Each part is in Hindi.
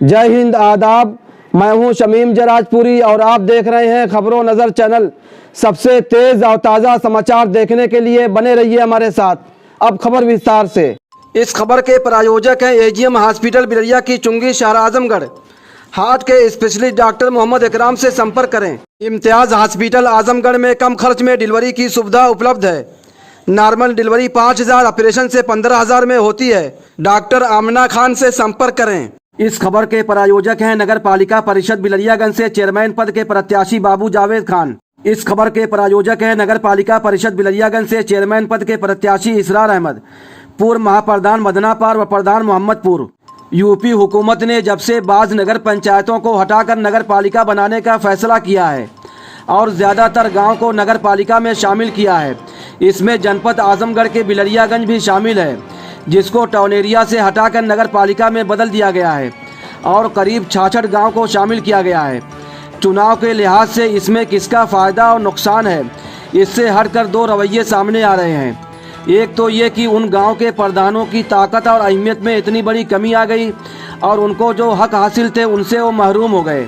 जय हिंद, आदाब। मैं हूं शमीम जराजपुरी और आप देख रहे हैं खबरों नज़र चैनल। सबसे तेज़ और ताज़ा समाचार देखने के लिए बने रहिए हमारे साथ। अब खबर विस्तार से। इस खबर के प्रायोजक हैं एजीएम हॉस्पिटल बिलरिया की चुंगी, शहर आजमगढ़। हार्ट के स्पेशलिस्ट डॉक्टर मोहम्मद इकराम से संपर्क करें। इम्तियाज़ हॉस्पिटल आजमगढ़ में कम खर्च में डिलीवरी की सुविधा उपलब्ध है। नॉर्मल डिलीवरी 5,000, ऑपरेशन से 15,000 में होती है। डॉक्टर आमना खान से संपर्क करें। इस खबर के प्रायोजक हैं नगर पालिका परिषद बिलरियागंज से चेयरमैन पद के प्रत्याशी बाबू जावेद खान। इस खबर के प्रायोजक हैं नगर पालिका परिषद बिलरियागंज से चेयरमैन पद के प्रत्याशी इसरार अहमद, पूर्व महाप्रधान मदनापार व प्रधान मोहम्मदपुर। यूपी हुकूमत ने जब से बाज़ नगर पंचायतों को हटाकर नगर पालिका बनाने का फैसला किया है और ज़्यादातर गांव को नगर पालिका में शामिल किया है, इसमें जनपद आजमगढ़ के बिलरियागंज भी शामिल है, जिसको टाउन एरिया से हटाकर नगर पालिका में बदल दिया गया है और करीब 66 गांव को शामिल किया गया है। चुनाव के लिहाज से इसमें किसका फ़ायदा और नुकसान है, इससे हटकर दो रवैये सामने आ रहे हैं। एक तो ये कि उन गांव के प्रधानों की ताकत और अहमियत में इतनी बड़ी कमी आ गई और उनको जो हक हासिल थे उनसे वो महरूम हो गए,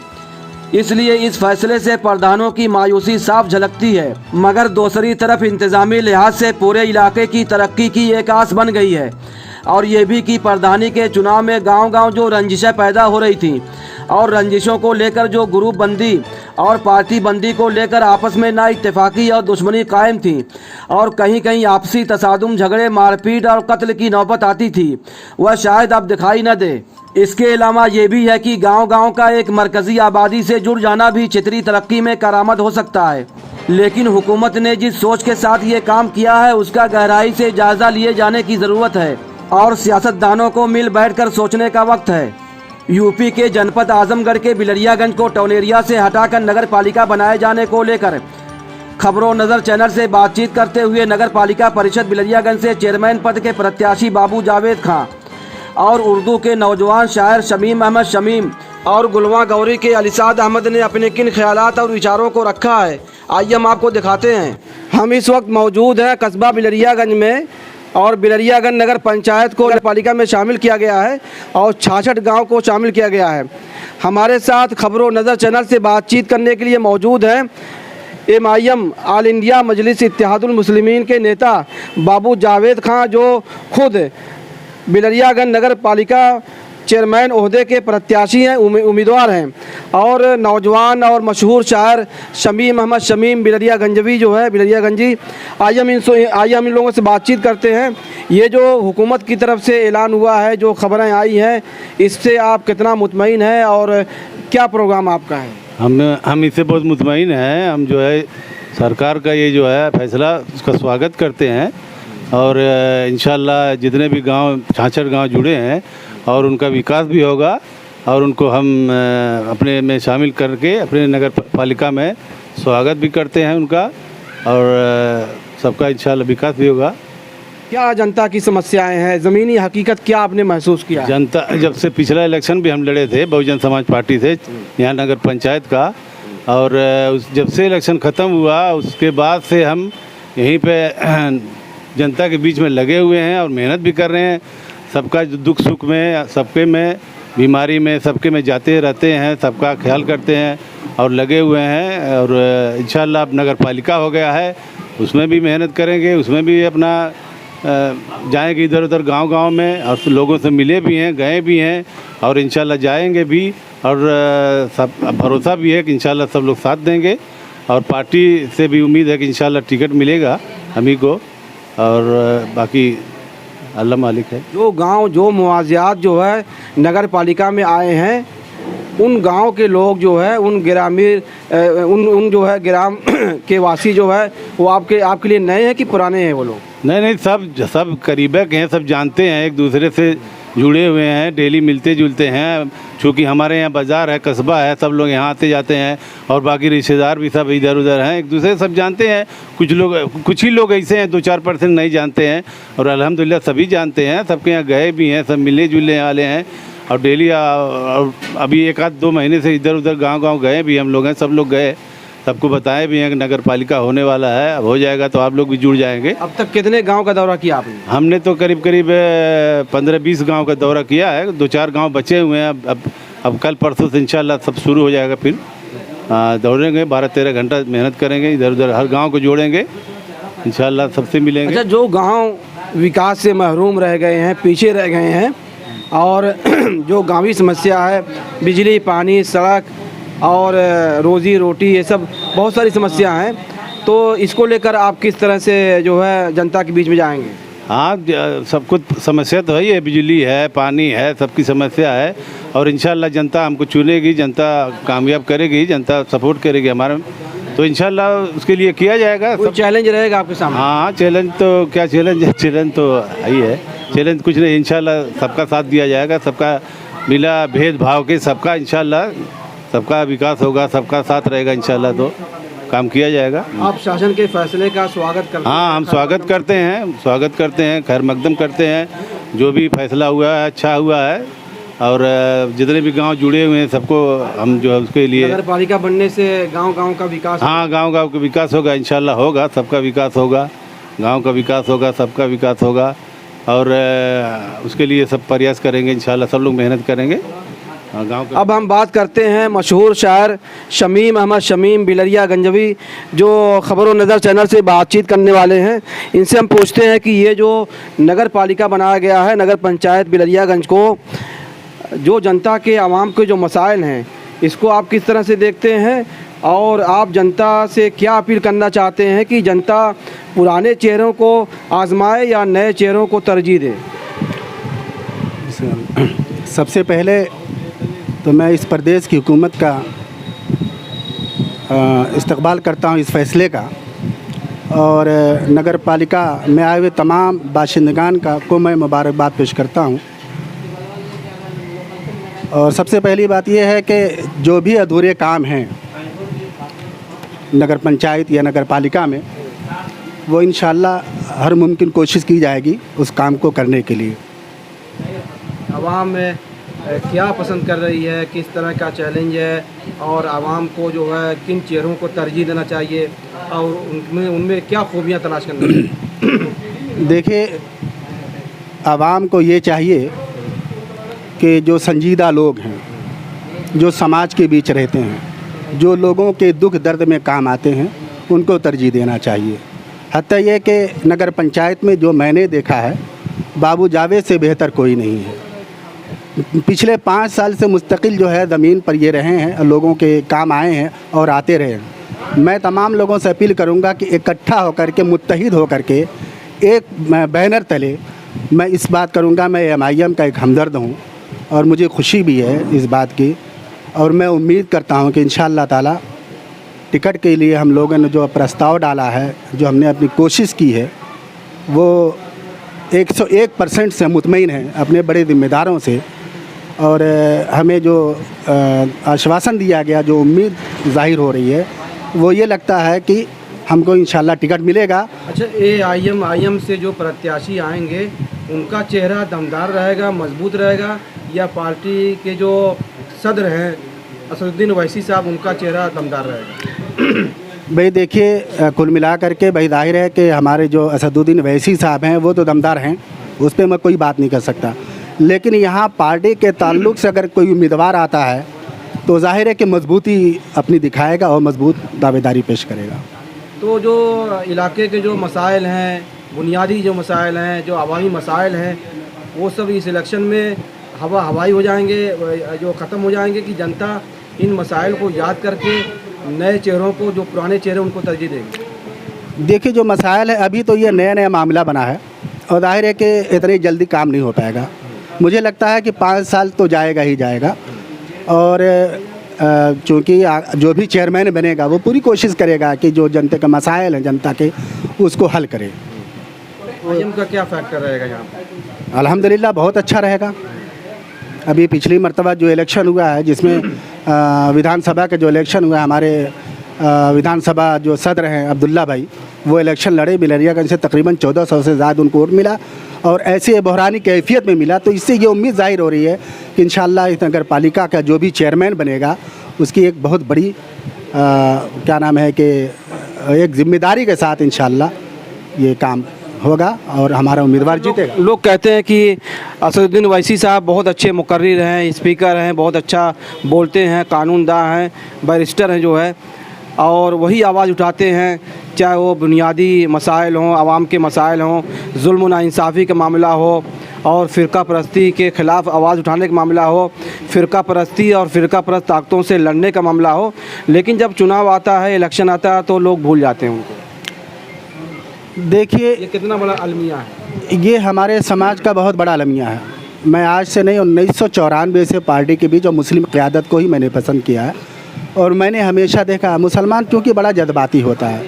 इसलिए इस फैसले से प्रधानों की मायूसी साफ झलकती है। मगर दूसरी तरफ इंतजामी लिहाज से पूरे इलाके की तरक्की की एक आस बन गई है और ये भी कि प्रधानी के चुनाव में गांव-गांव जो रंजिशें पैदा हो रही थी और रंजिशों को लेकर जो ग्रुप बंदी और पार्टी बंदी को लेकर आपस में ना इत्तेफाकी और दुश्मनी कायम थी और कहीं कहीं आपसी तसादुम, झगड़े, मारपीट और कत्ल की नौबत आती थी, वह शायद अब दिखाई न दे। इसके अलावा ये भी है कि गांव-गांव का एक मरकजी आबादी से जुड़ जाना भी क्षेत्रीय तरक्की में करामत हो सकता है। लेकिन हुकूमत ने जिस सोच के साथ ये काम किया है उसका गहराई से जायजा लिए जाने की ज़रूरत है और सियासतदानों को मिल बैठकर सोचने का वक्त है। यूपी के जनपद आजमगढ़ के बिलरियागंज को टाउन एरिया से हटाकर नगर पालिका बनाए जाने को लेकर खबरों नज़र चैनल से बातचीत करते हुए नगर पालिका परिषद बिलरियागंज से चेयरमैन पद के प्रत्याशी बाबू जावेद खान और उर्दू के नौजवान शायर शमीम अहमद शमीम और गुलवा गौरी के अलीसाद अहमद ने अपने किन ख्यालात और विचारों को रखा है, आइए हम आपको दिखाते हैं। हम इस वक्त मौजूद हैं कस्बा बिलरियागंज में और बिलरियागंज नगर पंचायत को नगर पालिका में शामिल किया गया है और 66 गांव को शामिल किया गया है। हमारे साथ खबरों नज़र चैनल से बातचीत करने के लिए मौजूद हैं MIM ऑल इंडिया मजलिस इत्तेहादुल मुस्लिमीन के नेता बाबू जावेद खान, जो खुद बिलरियागंज नगर पालिका चेयरमैन ओहदे के प्रत्याशी हैं, उम्मीदवार हैं, और नौजवान और मशहूर शायर शमीम अहमद शमीम बिलरियागंजवी जो है बिलरियागंजी। आइए हम इन लोगों से बातचीत करते हैं। ये जो हुकूमत की तरफ से ऐलान हुआ है, जो खबरें आई हैं, इससे आप कितना मुतमईन हैं और क्या प्रोग्राम आपका है? हम इससे बहुत मुतमईन हैं। हम जो है सरकार का ये जो है फैसला उसका स्वागत करते हैं और इंशाल्लाह जितने भी गांव 66 गांव जुड़े हैं और उनका विकास भी होगा और उनको हम अपने में शामिल करके अपने नगर पालिका में स्वागत भी करते हैं उनका और सबका इंशाल्लाह विकास भी होगा। क्या जनता की समस्याएं हैं, ज़मीनी हकीकत क्या आपने महसूस किया? जनता जब से पिछला इलेक्शन भी हम लड़े थे बहुजन समाज पार्टी से यहाँ नगर पंचायत का, और जब से इलेक्शन ख़त्म हुआ उसके बाद से हम यहीं पे जनता के बीच में लगे हुए हैं और मेहनत भी कर रहे हैं। सबका दुख सुख में, सबके में, बीमारी में, सबके में जाते रहते हैं, सबका ख्याल करते हैं और लगे हुए हैं। और इंशाल्लाह अब नगर पालिका हो गया है, उसमें भी मेहनत करेंगे, उसमें भी अपना जाएंगे इधर उधर गांव-गांव में और लोगों से मिले भी हैं, गए भी हैं और इंशाल्लाह जाएंगे भी और सब भरोसा भी है कि इंशाल्लाह सब लोग साथ देंगे और पार्टी से भी उम्मीद है कि इंशाल्लाह टिकट मिलेगा हमी को और बाकी अल्लाह मालिक है। जो गांव जो मुआवजात जो है नगर पालिका में आए हैं, उन गांव के लोग जो है उन ग्रामीण उन जो है ग्राम के वासी जो है वो आपके लिए नए हैं कि पुराने हैं वो लोग? नहीं, सब करीबक हैं, सब जानते हैं, एक दूसरे से जुड़े हुए हैं, डेली मिलते जुलते हैं। चूँकि हमारे यहाँ बाज़ार है, कस्बा है, सब लोग यहाँ आते जाते हैं और बाकी रिश्तेदार भी सब इधर उधर हैं, एक दूसरे सब जानते हैं। कुछ ही लोग ऐसे हैं 2-4% नहीं जानते हैं और अल्हम्दुलिल्लाह सभी जानते हैं, सबके यहाँ गए भी हैं, सब मिले जुलने वाले हैं और डेली अभी 1-2 महीने से इधर उधर गांव-गांव गए भी हम लोग हैं, सब लोग गए, सबको बताए भी हैं कि नगर पालिका होने वाला है, अब हो जाएगा तो आप लोग भी जुड़ जाएंगे। अब तक कितने गांव का दौरा किया आपने? हमने तो करीब 15-20 गांव का दौरा किया है, 2-4 गांव बचे हुए हैं, अब अब कल परसों से इंशाल्लाह सब शुरू हो जाएगा। फिर दौड़ेंगे, 12-13 घंटा मेहनत करेंगे, इधर उधर हर गांव को जोड़ेंगे, इंशाल्लाह सबसे मिलेंगे। अच्छा, जो गांव विकास से महरूम रह गए हैं, पीछे रह गए हैं, और जो गांवी समस्या है, बिजली, पानी, सड़क और रोज़ी रोटी, ये सब बहुत सारी समस्या हैं, तो इसको लेकर आप किस तरह से जो है जनता के बीच में जाएंगे? हाँ, सब कुछ समस्या तो है ही है, बिजली है, पानी है, सबकी समस्या है, और इंशाल्लाह जनता हमको चुनेगी, जनता कामयाब करेगी, जनता सपोर्ट करेगी हमारा, तो इंशाल्लाह उसके लिए किया जाएगा। कोई चैलेंज रहेगा आपके सामने? हाँ, चैलेंज तो क्या चैलेंज है, चैलेंज तो ही है, चैलेंज कुछ नहीं, इंशाल्लाह सबका साथ दिया जाएगा, सबका बिना भेदभाव के सबका इंशाल्लाह सबका विकास होगा, सबका साथ रहेगा, इंशाल्लाह तो काम किया जाएगा। आप शासन के फैसले का स्वागत करते हैं? हाँ, हम स्वागत करते हैं, खैर मकदम करते हैं, जो भी फैसला हुआ है अच्छा हुआ है, और जितने भी गांव जुड़े हुए हैं सबको हम जो है उसके लिए, नगर पालिका बनने से गांव-गांव का विकास, हाँ, गांव-गांव का विकास होगा, इंशाल्लाह होगा, सबका विकास होगा, गांव का विकास होगा, सबका विकास होगा, और उसके लिए सब प्रयास करेंगे, इंशाल्लाह सब लोग मेहनत करेंगे। गाँव का। अब हम बात करते हैं मशहूर शायर शमीम अहमद शमीम बिलरिया गंजवी, जो खबरों नज़र चैनल से बातचीत करने वाले हैं। इनसे हम पूछते हैं कि ये जो नगर पालिका बनाया गया है, नगर पंचायत बिलरियागंज को, जो जनता के आवाम के जो मसाइल हैं, इसको आप किस तरह से देखते हैं, और आप जनता से क्या अपील करना चाहते हैं कि जनता पुराने चेहरों को आजमाए या नए चेहरों को तरजीह दे? सबसे पहले तो मैं इस प्रदेश की हुकूमत का इस्तकबाल करता हूं, इस फ़ैसले का, और नगर पालिका में आए हुए तमाम बाशिंदगान को मैं मुबारकबाद पेश करता हूं। और सबसे पहली बात यह है कि जो भी अधूरे काम हैं नगर पंचायत या नगर पालिका में, वो इंशाअल्लाह हर मुमकिन कोशिश की जाएगी उस काम को करने के लिए। आवाम में क्या पसंद कर रही है, किस तरह का चैलेंज है, और आवाम को जो है किन चेहरों को तरजीह देना चाहिए, और उनमें क्या खूबियाँ तलाश करनी चाहिए? देखिए, आवाम को ये चाहिए कि जो संजीदा लोग हैं, जो समाज के बीच रहते हैं, जो लोगों के दुख दर्द में काम आते हैं, उनको तरजीह देना चाहिए। हत्या ये कि नगर पंचायत में जो मैंने देखा है, बाबू जावेद से बेहतर कोई नहीं है। पिछले 5 साल से मुस्तकिल जो है ज़मीन पर ये रहे हैं, लोगों के काम आए हैं और आते रहे हैं। मैं तमाम लोगों से अपील करूंगा कि इकट्ठा होकर के, मुत्तहिद होकर के एक बैनर तले, मैं इस बात करूंगा, मैं MIM का एक हमदर्द हूं, और मुझे खुशी भी है इस बात की, और मैं उम्मीद करता हूं कि इंशाअल्लाह ताला टिकट के लिए हम लोगों ने जो प्रस्ताव डाला है, जो हमने अपनी कोशिश की है, वो 101% से मुतमईन हैं अपने बड़े ज़िम्मेदारों से, और हमें जो आश्वासन दिया गया, जो उम्मीद ज़ाहिर हो रही है, वो ये लगता है कि हमको इंशाल्लाह टिकट मिलेगा। अच्छा, AIM से जो प्रत्याशी आएंगे, उनका चेहरा दमदार रहेगा, मजबूत रहेगा, या पार्टी के जो सदर हैं असदुद्दीन ओवैसी साहब, उनका चेहरा दमदार रहेगा? भाई देखिए, कुल मिला करके भाई जाहिर है कि हमारे जो असदुद्दीन ओवैसी साहब हैं वो तो दमदार हैं, उस पर मैं कोई बात नहीं कर सकता, लेकिन यहाँ पार्टी के ताल्लुक़ से अगर कोई उम्मीदवार आता है तो जाहिर है कि मजबूती अपनी दिखाएगा और मजबूत दावेदारी पेश करेगा। तो जो इलाके के जो मसाइल हैं, बुनियादी जो मसाइल हैं, जो अवामी मसाइल हैं, वो सब इस इलेक्शन में हवाई हो जाएंगे, जो ख़त्म हो जाएंगे, कि जनता इन मसाइल को याद करके नए चेहरों को, जो पुराने चेहरे उनको तरजीह देंगे? देखिए, जो मसाइल है, अभी तो ये नया मामला बना है, और जाहिर है कि इतनी जल्दी काम नहीं हो पाएगा। मुझे लगता है कि 5 साल तो जाएगा ही जाएगा, और चूँकि जो भी चेयरमैन बनेगा वो पूरी कोशिश करेगा कि जो जनता के मसाइल हैं जनता के, उसको हल करे। IM का क्या फैक्टर रहेगा यहाँ पर? अल्हम्दुलिल्लाह बहुत अच्छा रहेगा। अभी पिछली मरतबा जो इलेक्शन हुआ है, जिसमें विधानसभा का जो इलेक्शन हुआ है, हमारे विधानसभा जो सदर हैं अब्दुल्ला भाई, वो इलेक्शन लड़े, बिलरियागंज से तकरीबन 1400 से ज़्यादा उनको वोट मिला, और ऐसे बहरानी कैफियत में मिला। तो इससे ये उम्मीद ज़ाहिर हो रही है कि इंशाअल्लाह इस नगर पालिका का जो भी चेयरमैन बनेगा, उसकी एक बहुत बड़ी क्या नाम है कि एक ज़िम्मेदारी के साथ इंशाअल्लाह ये काम होगा और हमारा उम्मीदवार जीतेगा। लोग कहते हैं कि असदुद्दीन ओवैसी साहब बहुत अच्छे मुकर्रिर हैं, स्पीकर हैं, बहुत अच्छा बोलते हैं, कानूनदा हैं, बैरिस्टर हैं जो है, और वही आवाज़ उठाते हैं, चाहे वो बुनियादी मसाइल हों, आवाम के मसाइल हों, जुल्म नाइंसाफ़ी का मामला हो, और फ़िरका परस्ती के ख़िलाफ़ आवाज़ उठाने का मामला हो, फ़िरका परस्ती और फ़िरका परस्त ताकतों से लड़ने का मामला हो, लेकिन जब चुनाव आता है, इलेक्शन आता है, तो लोग भूल जाते हैं उनको। देखिए, ये कितना बड़ा अलमिया है। ये हमारे समाज का बहुत बड़ा अलमिया है। मैं आज से नहीं, 1994 से पार्टी के बीच और मुस्लिम क़यादत को ही मैंने पसंद किया है। और मैंने हमेशा देखा मुसलमान क्योंकि बड़ा जज्बाती होता है,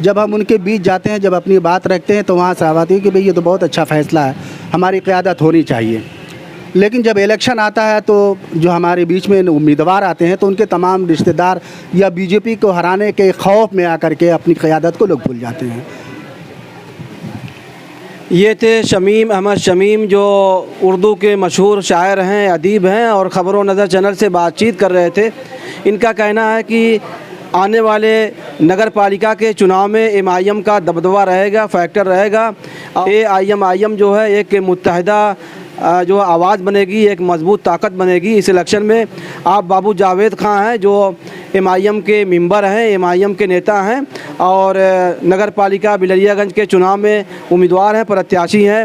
जब हम उनके बीच जाते हैं, जब अपनी बात रखते हैं, तो वहाँ से आवाज़ आती है कि भाई ये तो बहुत अच्छा फ़ैसला है, हमारी क़यादत होनी चाहिए। लेकिन जब इलेक्शन आता है तो जो हमारे बीच में उम्मीदवार आते हैं, तो उनके तमाम रिश्तेदार या बीजेपी को हराने के खौफ में आकर के अपनी क़यादत को लोग भूल जाते हैं। ये थे शमीम अहमद शमीम, जो उर्दू के मशहूर शायर हैं, अदीब हैं, और ख़बरों नज़र चैनल से बातचीत कर रहे थे। इनका कहना है कि आने वाले नगर पालिका के चुनाव में एमआईएम का दबदबा रहेगा, फैक्टर रहेगा। एआईएम जो है एक मुत्तहिदा जो आवाज़ बनेगी, एक मजबूत ताकत बनेगी इस इलेक्शन में। आप बाबू जावेद खां हैं जो एमआईएम के मेंबर हैं, एमआईएम के नेता हैं, और नगर पालिका बिलरियागंज के चुनाव में उम्मीदवार हैं, प्रत्याशी हैं।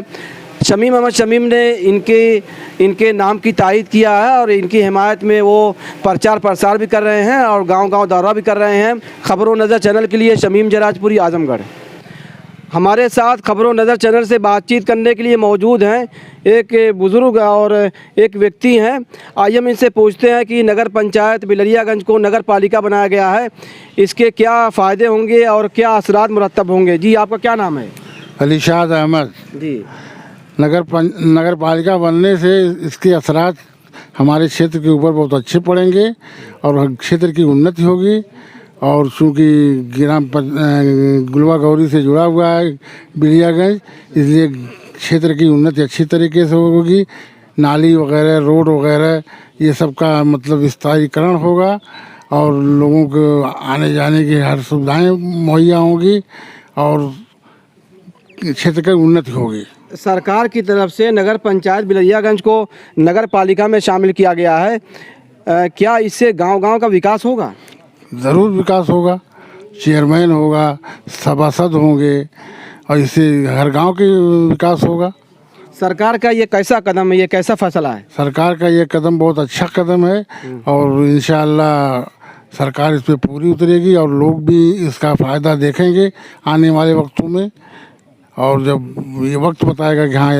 शमीम अहमद शमीम ने इनके नाम की तायीद किया है, और इनकी हिमायत में वो प्रचार प्रसार भी कर रहे हैं और गांव-गांव दौरा भी कर रहे हैं। ख़बरों नज़र चैनल के लिए शमीम जराजपुरी, आजमगढ़। हमारे साथ ख़बरों नज़र चैनल से बातचीत करने के लिए मौजूद हैं एक बुज़ुर्ग और एक व्यक्ति हैं। आइए हम इनसे पूछते हैं कि नगर पंचायत बिलरियागंज को नगर पालिका बनाया गया है, इसके क्या फ़ायदे होंगे और क्या असरात मुरतब होंगे। जी, आपका क्या नाम है? अलीशाद अहमद। जी, नगर पालिका बनने से इसके असरात हमारे क्षेत्र के ऊपर बहुत अच्छे पड़ेंगे और क्षेत्र की उन्नति होगी। और चूँकि गुलवा गौरी से जुड़ा हुआ है बिलियागंज, इसलिए क्षेत्र की उन्नति अच्छी तरीके से होगी। नाली वगैरह, रोड वगैरह, ये सब का मतलब विस्तारीकरण होगा और लोगों को आने जाने की हर सुविधाएं मुहैया होंगी और क्षेत्र की उन्नति होगी। सरकार की तरफ से नगर पंचायत बिलरियागंज को नगर पालिका में शामिल किया गया है, क्या इससे गांव-गांव का विकास होगा? ज़रूर विकास होगा, चेयरमैन होगा, सभासद होंगे और इससे हर गांव की विकास होगा। सरकार का ये कैसा कदम है, ये कैसा फैसला है? सरकार का ये कदम बहुत अच्छा कदम है और इंशाअल्लाह सरकार इस पर पूरी उतरेगी और लोग भी इसका फ़ायदा देखेंगे आने वाले वक्तों में। और जब ये वक्त बताएगा कि हाँ,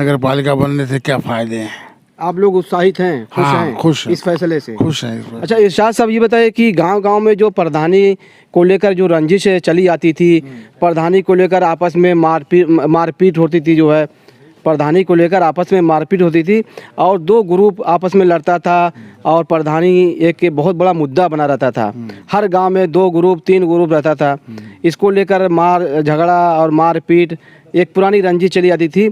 नगर पालिका बनने से क्या फ़ायदे हैं। आप लोग उत्साहित हैं, खुश हाँ, हैं खुश हैं। इस फैसले से? खुश हैं इस पर। अच्छा इरशाद साहब, ये बताइए कि गांव-गांव में जो प्रधानी को लेकर जो रंजिश चली आती थी, प्रधानी को लेकर आपस में मारपीट होती थी, जो है प्रधानी को लेकर आपस में मारपीट होती थी और दो ग्रुप आपस में लड़ता था और प्रधानी एक बहुत बड़ा मुद्दा बना रहता था। हर गांव में 2 ग्रुप 3 ग्रुप रहता था, इसको लेकर झगड़ा और मारपीट, एक पुरानी रंजिश चली आती थी।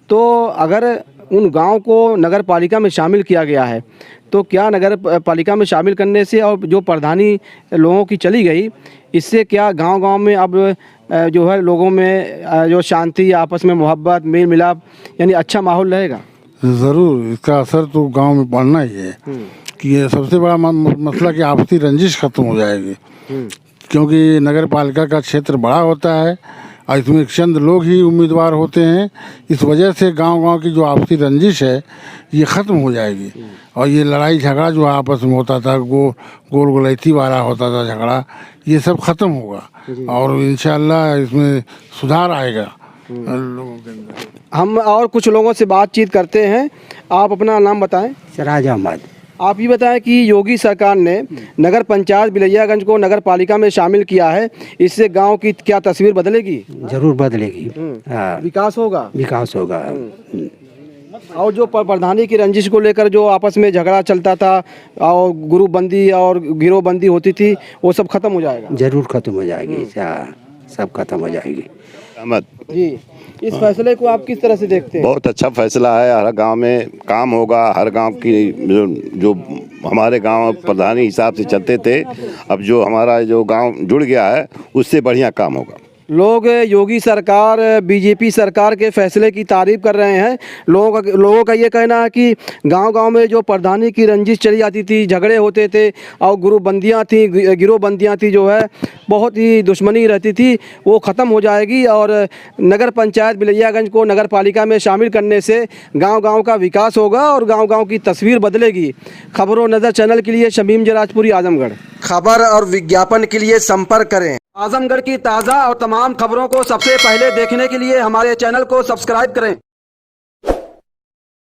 तो अगर उन गांव को नगर पालिका में शामिल किया गया है, तो क्या नगर पालिका में शामिल करने से और जो प्रधानी लोगों की चली गई, इससे क्या गांव-गांव में अब जो है लोगों में जो शांति, आपस में मोहब्बत, मेल मिलाप, यानी अच्छा माहौल रहेगा? ज़रूर इसका असर तो गांव में पड़ना ही है कि ये सबसे बड़ा मसला कि आपसी रंजिश खत्म हो जाएगी। क्योंकि नगर पालिका का क्षेत्र बड़ा होता है और इसमें चंद लोग ही उम्मीदवार होते हैं, इस वजह से गांव-गांव की जो आपसी रंजिश है ये ख़त्म हो जाएगी और ये लड़ाई झगड़ा जो आपस में होता था, गोल गलैती वाला होता था झगड़ा, ये सब ख़त्म होगा और इंशाअल्लाह इसमें सुधार आएगा लोगों के अंदर। हम और कुछ लोगों से बातचीत करते हैं। आप अपना नाम बताएं। सिराज अहमद। आप ये बताएं कि योगी सरकार ने नगर पंचायत बिलरियागंज को नगर पालिका में शामिल किया है, इससे गांव की क्या तस्वीर बदलेगी? जरूर बदलेगी। हाँ, विकास होगा। विकास होगा। और जो प्रधानी की रंजिश को लेकर जो आपस में झगड़ा चलता था और ग्रुपबंदी और गिरोहबंदी होती थी, वो सब खत्म हो जाएगा? जरूर खत्म हो जाएगी। सब खत्म हो जाएगी। अहमद जी, इस फैसले को आप किस तरह से देखते हैं? बहुत अच्छा फैसला है। हर गांव में काम होगा, हर गांव की जो हमारे गांव प्रधानी हिसाब से चलते थे, अब जो हमारा जो गांव जुड़ गया है उससे बढ़िया काम होगा। लोग योगी सरकार बीजेपी सरकार के फैसले की तारीफ कर रहे हैं। लोगों का ये कहना है कि गांव-गांव में जो प्रधानी की रंजिश चली जाती थी, झगड़े होते थे और गिरोहबंदियां थी जो है बहुत ही दुश्मनी रहती थी, वो ख़त्म हो जाएगी और नगर पंचायत बिलैयागंज को नगर पालिका में शामिल करने से गांव-गांव का विकास होगा और गांव-गांव की तस्वीर बदलेगी। खबरों नज़र चैनल के लिए शमीम जराजपुरी, आजमगढ़। खबर और विज्ञापन के लिए संपर्क करें। आजमगढ़ की ताज़ा और तमाम खबरों को सबसे पहले देखने के लिए हमारे चैनल को सब्सक्राइब करें।